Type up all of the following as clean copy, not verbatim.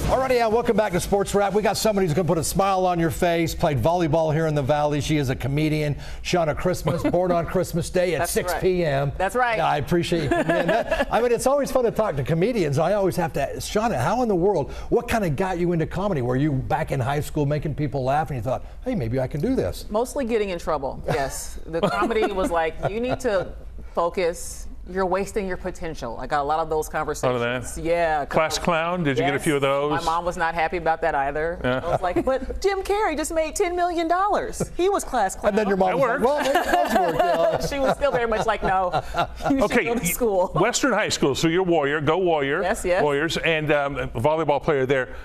Alrighty, welcome back to Sports Wrap. We got somebody who's going to put a smile on your face, played volleyball here in the Valley. She is a comedian, Shanna Christmas, born on Christmas Day at 6 p.m. That's right. I appreciate you coming in. I mean, it's always fun to talk to comedians. I always have to ask, Shanna, how in the world, what kind of got you into comedy? Were you back in high school making people laugh and you thought, hey, maybe I can do this? Mostly getting in trouble, yes. The comedy was like, you need to focus. You're wasting your potential. I got a lot of those conversations. Oh, that? Yeah. Class clown? Did you get a few of those? My mom was not happy about that either. Yeah. I was like, but Jim Carrey just made $10 million. He was class clown. And then your mom was like, well, maybe it does work. Yeah. She was still very much like, no, you should go to school. Western High School, so you're Warrior. Go Warrior. Yes. Warriors. And volleyball player there.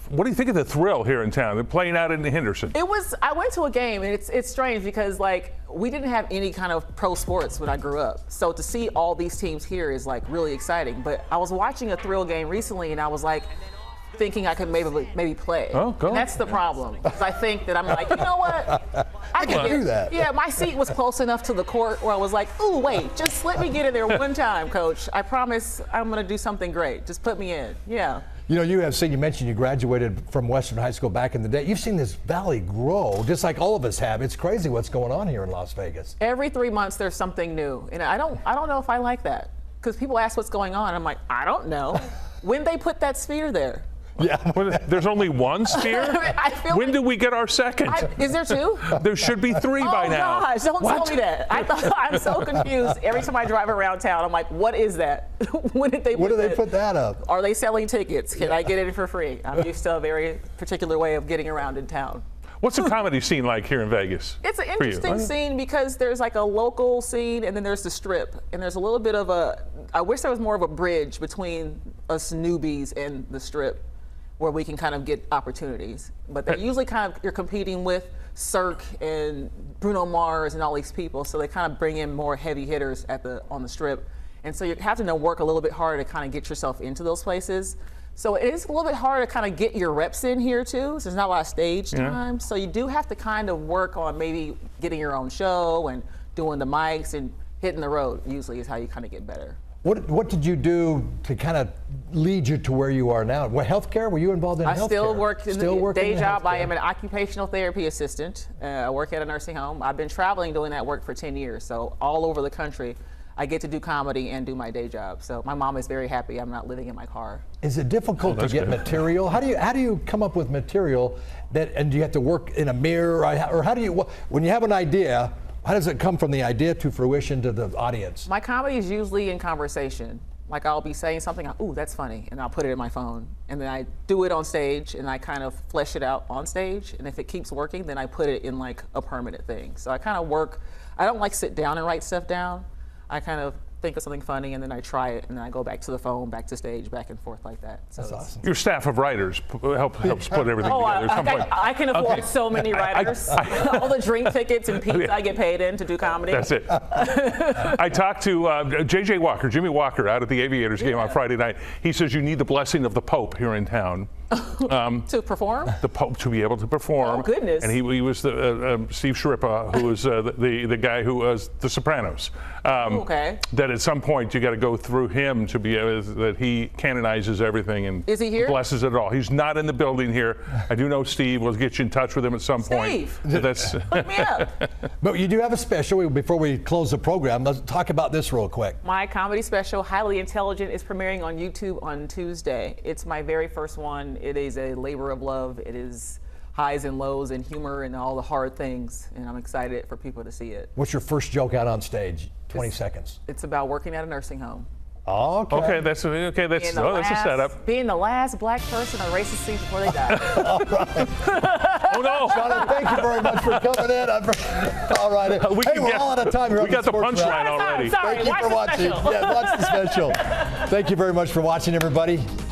What do you think of the thrill here in town? They're playing out in Henderson. I went to a game, and it's strange because, like, we didn't have any kind of pro sports when I grew up. So to see all these teams here is, like, really exciting. But I was watching a thrill game recently, and I was like, thinking I could maybe play. Oh, go. And that's the problem. Because I think that I'm like, you know what? I can do that. Yeah, my seat was close enough to the court where I was like, ooh, wait, just let me get in there one time, coach. I promise I'm going to do something great. Just put me in. Yeah. You know, you mentioned you graduated from Western High School back in the day. You've seen this valley grow, just like all of us have. It's crazy what's going on here in Las Vegas. Every 3 months there's something new. And I don't know if I like that. Because people ask what's going on. I'm like, I don't know. When they put that sphere there? Yeah. There's only one sphere? When did we get our second? Is there two? There should be three by now. Oh gosh, don't tell me that. I'm so confused. Every time I drive around town, I'm like, what is that? When did they put that up? Are they selling tickets? Can I get it for free? I'm used to a very particular way of getting around in town. What's the comedy scene like here in Vegas? It's an interesting scene because there's like a local scene and then there's the Strip. And there's a little bit of I wish there was more of a bridge between us newbies and the Strip, where we can kind of get opportunities. But they're usually you're competing with Cirque and Bruno Mars and all these people, so they kind of bring in more heavy hitters on the Strip. And so you have to work a little bit harder to kind of get yourself into those places. So it is a little bit harder to kind of get your reps in here too, so there's not a lot of stage time. So you do have to kind of work on maybe getting your own show and doing the mics and hitting the road, usually is how you kind of get better. What did you do to kind of lead you to where you are now? What, healthcare? Were you involved in healthcare? I still work in the day job. Healthcare. I am an occupational therapy assistant. I work at a nursing home. I've been traveling doing that work for 10 years. So all over the country, I get to do comedy and do my day job. So my mom is very happy I'm not living in my car. Is it difficult to get material? How do you come up with material and do you have to work in a mirror? Or how do you, when you have an idea, how does it come from the idea to fruition to the audience? My comedy is usually in conversation. Like I'll be saying something, ooh, that's funny, and I'll put it in my phone. And then I do it on stage, and I kind of flesh it out on stage. And if it keeps working, then I put it in like a permanent thing. So I kind of work, I don't like sit down and write stuff down. I kind of think of something funny, and then I try it, and then I go back to the phone, back to stage, back and forth like that. So that's awesome. Your staff of writers helps put everything together at some point. I can afford so many writers. All the drink tickets and pizza I get paid in to do comedy. That's it. I talked to J.J. Walker, Jimmy Walker, out at the Aviators game on Friday night. He says you need the blessing of the Pope here in town. To perform? The Pope to be able to perform. Oh, goodness. And he was the Steve Sciarippa, who was the guy who was The Sopranos. Okay. That at some point you got to go through him to be able that he canonizes everything and is he here? Blesses it all. He's not in the building here. I do know Steve. We'll get you in touch with him at some point. Steve, hook me up. But you do have a special. Before we close the program, let's talk about this real quick. My comedy special, Highly Intelligent, is premiering on YouTube on Tuesday. It's my very first one. It is a labor of love. It is highs and lows and humor and all the hard things, and I'm excited for people to see it. What's your first joke out on stage? 20 seconds. It's about working at a nursing home. Okay. Okay, that's a setup. Being the last black person on racist seat before they die. All right. Oh no! Shanna, thank you very much for coming in. All right. We're all out of time. We got the punchline already. Sorry, thank you for watching. Yeah, watch the special. Thank you very much for watching, everybody.